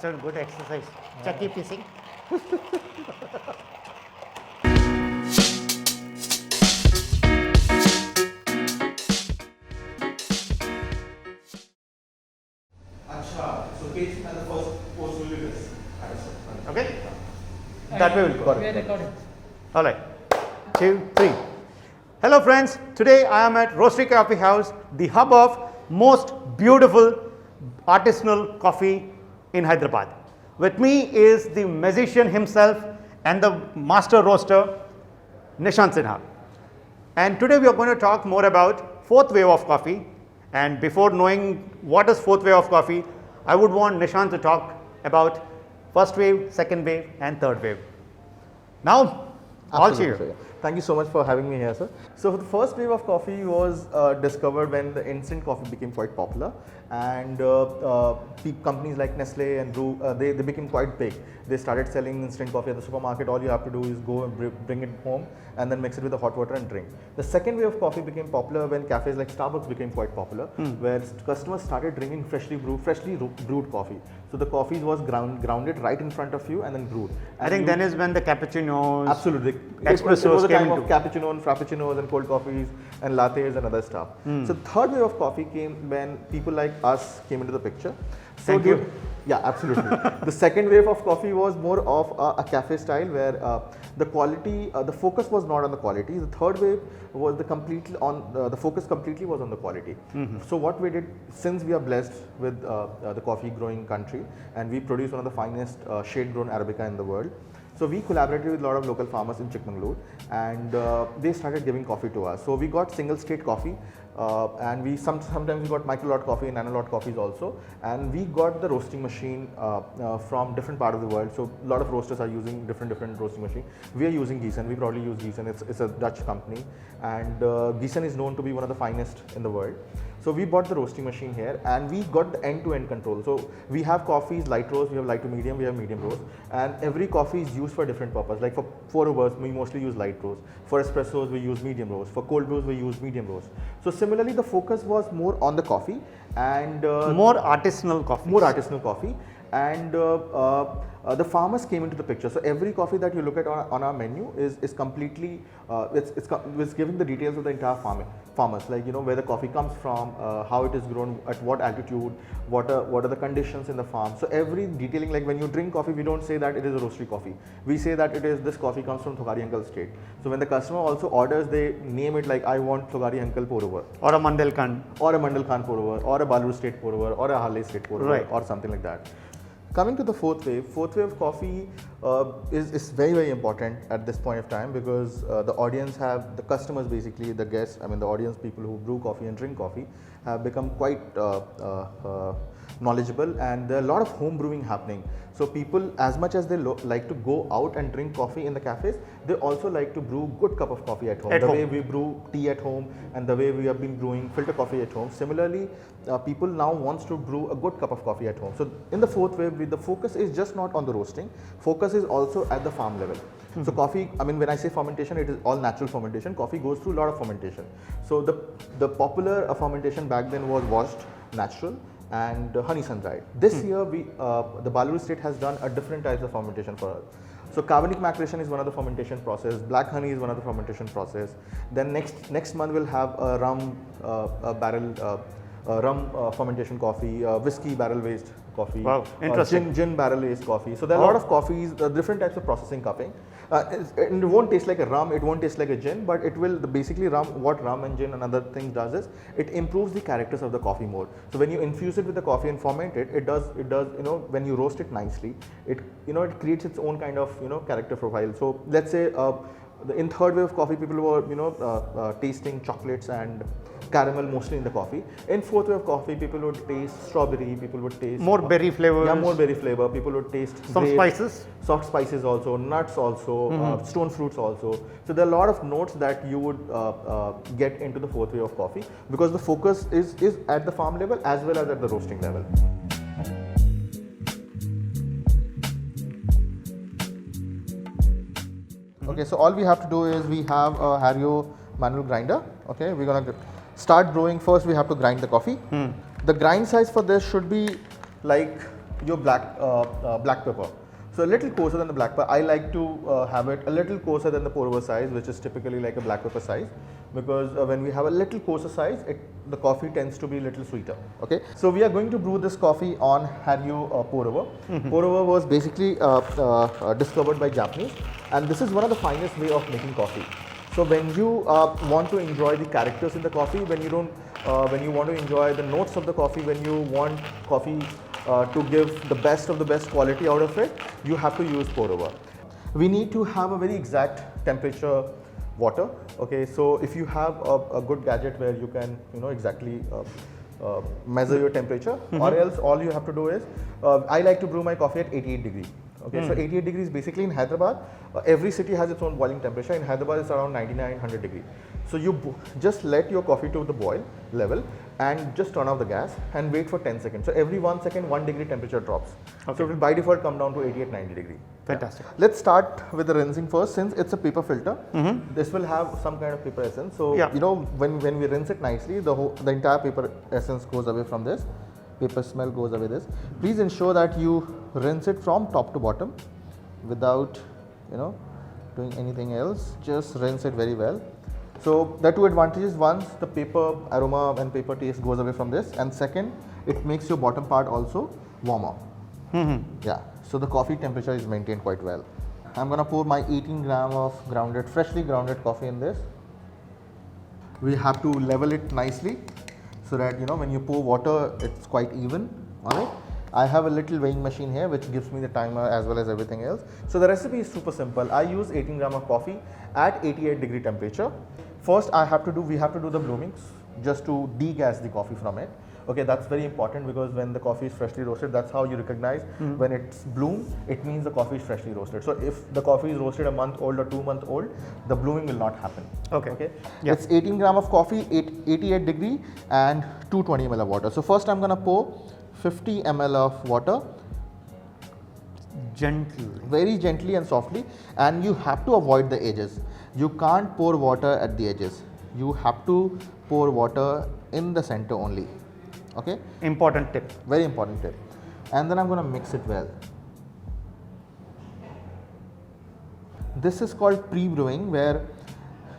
It's a good exercise. Chucky pissing. So case and the first post will be this. Okay? That way we'll go. We are recording. All right. 2, 3. Hello friends. Today I am at Roastery Coffee House, the hub of most beautiful artisanal coffee in Hyderabad. With me is the musician himself and the master roaster, Nishant Sinha. And today we are going to talk more about fourth wave of coffee. And before knowing what is fourth wave of coffee, I would want Nishant to talk about first wave, second wave and third wave. Now, all to you. Sir, yeah. Thank you so much for having me here, sir. So the first wave of coffee was discovered when the instant coffee became quite popular, and companies like Nestle and Brew, they became quite big. They started selling instant coffee at the supermarket. All you have to do is go and bring it home and then mix it with the hot water and drink. The second wave of coffee became popular when cafes like Starbucks became quite popular, where customers started drinking freshly brewed coffee. So the coffee was grounded right in front of you and then brewed. And I think then is when the cappuccinos, absolutely espressos it was a came time into of cappuccino and frappuccinos and cold coffees and lattes and other stuff. So third wave of coffee came when people like us came into the picture. So Thank you. Yeah, absolutely. The second wave of coffee was more of a cafe style where the quality, the focus was not on the quality. The third wave was the focus completely was on the quality. So what we did, since we are blessed with the coffee growing country and we produce one of the finest shade grown Arabica in the world. So we collaborated with a lot of local farmers in Chikmagalur, and they started giving coffee to us. So we got single state coffee, and we sometimes we got micro lot coffee and nano lot coffees also, and we got the roasting machine from different part of the world. So a lot of roasters are using different roasting machine. We are using Giesen. We probably use Giesen. It's a Dutch company, and Giesen is known to be one of the finest in the world. So we bought the roasting machine here, and we got the end-to-end control. So we have coffees, light roast, we have light to medium, we have medium roast, and every coffee is used for a different purpose. Like for pour overs, we mostly use light roast. For espressos, we use medium roast. For cold brews, we use medium roast. So similarly, the focus was more on the coffee and more artisanal coffee. More artisanal coffee, and the farmers came into the picture. So every coffee that you look at on our menu is completely it's giving the details of the entire farmers, like where the coffee comes from, how it is grown, at what altitude, what are the conditions in the farm. So every detailing, like when you drink coffee, we don't say that it is a roastery coffee. We say that this coffee comes from Thogari Uncle State. So when the customer also orders, they name it like, I want Thogari Uncle pour over, or a Mandelkand, or a Mandelkand pour over, or a Balur State pour over, or a Harley State pour over, right, or something like that. Coming to the fourth wave of coffee is very, very important at this point of time, because the audience the customers basically, the guests, I mean the audience, people who brew coffee and drink coffee have become quite knowledgeable, and there are a lot of home brewing happening. So people, as much as they like to go out and drink coffee in the cafes, they also like to brew good cup of coffee at home. Way we brew tea at home and the way we have been brewing filter coffee at home. Similarly, people now wants to brew a good cup of coffee at home. So in the fourth wave, the focus is just not on the roasting, focus is also at the farm level. So coffee, I mean when I say fermentation, it is all natural fermentation. Coffee goes through a lot of fermentation. So the popular fermentation back then was washed, natural, and honey sun dried. This year the Balur State has done a different types of fermentation for us. So carbonic macration is one of the fermentation process, black honey is one of the fermentation process. Then next month we'll have a rum fermentation coffee, whiskey barrel aged coffee, wow, interesting, gin barrel aged coffee. So there are a lot of coffees, different types of processing cupping. It won't taste like a rum, it won't taste like a gin, but it will basically what rum and gin and other things does is it improves the characters of the coffee more. So when you infuse it with the coffee and ferment it, it does when you roast it nicely, it creates its own kind of character profile. So let's say in third wave of coffee, people were tasting chocolates and caramel mostly in the coffee. In fourth wave of coffee, people would taste strawberry, people would taste more berry flavors. Yeah, more berry flavor. People would taste some grapes, spices, soft spices also, nuts also, stone fruits also. So there are a lot of notes that you would get into the fourth wave of coffee, because the focus is at the farm level as well as at the roasting level. Okay, so all we have to do is we have a Hario manual grinder. Okay, we're gonna start brewing. First we have to grind the coffee. The grind size for this should be like your black pepper. So a little coarser than the black pepper. I like to have it a little coarser than the pour over size, which is typically like a black pepper size, because when we have a little coarser size, the coffee tends to be a little sweeter. Okay, so we are going to brew this coffee on Hario pour over. Pour over was basically discovered by Japanese, and this is one of the finest way of making coffee. So when you want to enjoy the characters in the coffee, when you want to enjoy the notes of the coffee, when you want coffee to give the best of the best quality out of it, you have to use pour over. We need to have a very exact temperature water. Okay, so if you have a good gadget where you can exactly measure your temperature, or else all you have to do is, I like to brew my coffee at 88 degree. Okay, so 88 degrees basically in Hyderabad, every city has its own boiling temperature. In Hyderabad, it's around 99-100 degree. So you just let your coffee to the boil level and just turn off the gas and wait for 10 seconds. So every 1 second, 1 degree temperature drops. Okay. So it will by default come down to 88-90 degree. Fantastic. Yeah. Let's start with the rinsing first. Since it's a paper filter, this will have some kind of paper essence. So when we rinse it nicely, the entire paper essence goes away from this. Paper smell goes away this. Please ensure that you rinse it from top to bottom without doing anything else. Just rinse it very well. So there are two advantages. One, the paper aroma and paper taste goes away from this, and second, it makes your bottom part also warmer. Yeah, so the coffee temperature is maintained quite well. I'm gonna pour my 18 gram of freshly grounded coffee in this. We have to level it nicely so that when you pour water, it's quite even on it. I have a little weighing machine here which gives me the timer as well as everything else. So the recipe is super simple. I use 18 gram of coffee at 88 degree temperature. First we have to do the bloomings just to degas the coffee from it. Okay, that's very important, because when the coffee is freshly roasted, that's how you recognize when it's bloom, it means the coffee is freshly roasted. So if the coffee is roasted a month old or 2 months old, the blooming will not happen. Okay. Yeah. It's 18 gram of coffee, 88 degree and 220 ml of water. So first I'm gonna pour 50 ml of water. Very gently and softly, and you have to avoid the edges. You can't pour water at the edges. You have to pour water in the center only. Okay? Important tip. Very important tip. And then I'm going to mix it well. This is called pre-brewing, where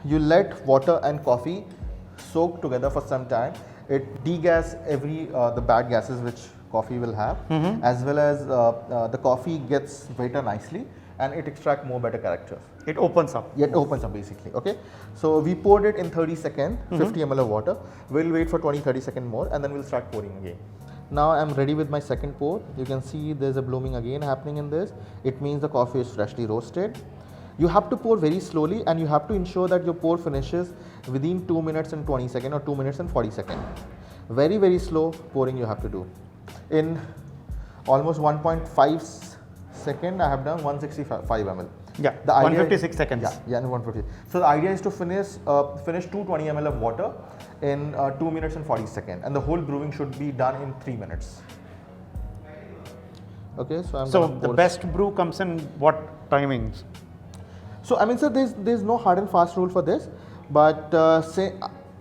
you let water and coffee soak together for some time. It degas the bad gases which coffee will have, as well as the coffee gets better nicely, and it extracts more better characters. It opens up. It opens up basically. Okay, so we poured it in 30 seconds, 50 ml of water. We'll wait for 20-30 seconds more, and then we'll start pouring again. Now I'm ready with my second pour. You can see there's a blooming again happening in this. It means the coffee is freshly roasted. You have to pour very slowly, and you have to ensure that your pour finishes within 2 minutes and 20 seconds or 2 minutes and 40 seconds. Very, very slow pouring you have to do. In almost 1.5 second, I have done 165 ml. Yeah, 156 seconds. Yeah, 150. So the idea is to finish 220 ml of water in 2 minutes and 40 seconds, and the whole brewing should be done in 3 minutes. Okay, so the best brew comes in what timings? So I mean, sir, there's no hard and fast rule for this, but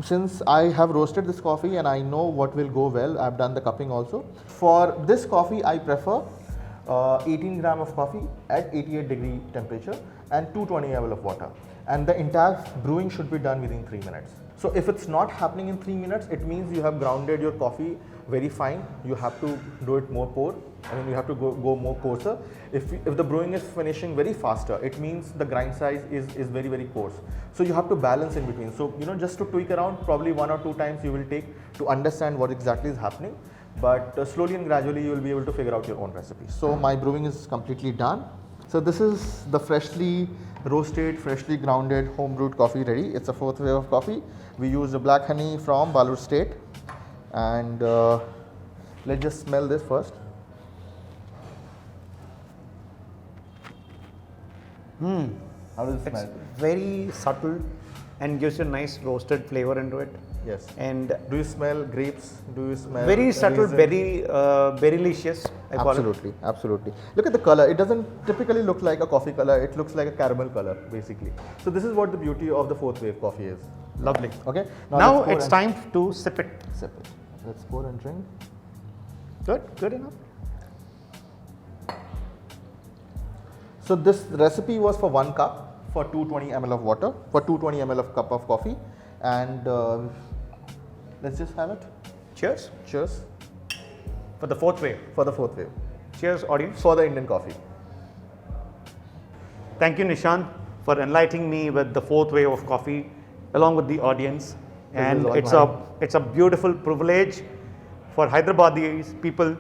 since I have roasted this coffee and I know what will go well, I've done the cupping also. For this coffee, I prefer 18 gram of coffee at 88 degree temperature and 220 ml of water, and the entire brewing should be done within 3 minutes. So if it's not happening in 3 minutes, it means you have grounded your coffee very fine. You have to do it more pour. I mean, you have to go more coarser. If the brewing is finishing very faster, it means the grind size is very, very coarse. So you have to balance in between. So just to tweak around, probably 1 or 2 times you will take to understand what exactly is happening. But slowly and gradually you will be able to figure out your own recipe. So my brewing is completely done. So this is the freshly roasted, freshly grounded, home brewed coffee ready. It's a fourth wave of coffee. We use the black honey from Balur state, and let's just smell this first. How does it smell? Very subtle and gives you a nice roasted flavor into it. Yes. And do you smell grapes? Do you smell very subtle, raisin? very berrylicious? Absolutely, absolutely. Look at the color. It doesn't typically look like a coffee color. It looks like a caramel color, basically. So this is what the beauty of the fourth wave coffee is. Lovely. Okay. Now it's time to sip it. Sip it. Let's pour and drink. Good enough. So this recipe was for 1 cup for 220 ml of water, for 220 ml of cup of coffee, and let's just have it. Cheers Cheers for the fourth wave. for the fourth wave, Cheers, audience. for the Indian coffee. Thank you, Nishant, for enlightening me with the fourth wave of coffee along with the audience. And is all it's a beautiful privilege for Hyderabadis people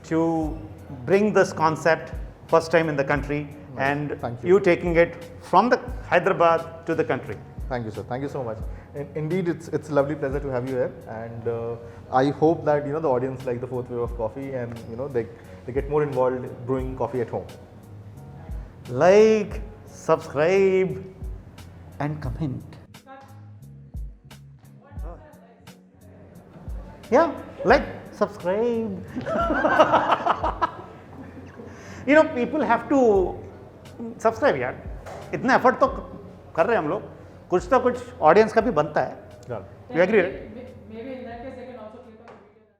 to bring this concept first time in the country, and Thank you taking it from the Hyderabad to the country. Thank you, sir. Thank you so much. Indeed, it's a lovely pleasure to have you here, and I hope that the audience like the fourth wave of coffee, and they get more involved brewing coffee at home. Like, subscribe, and comment. Yeah, like, subscribe. People have to subscribe यार. इतना effort तो कर रहे हैं हम लोग, कुछ तो कुछ ऑडियंस का भी बनता है. Yeah. You agree, right?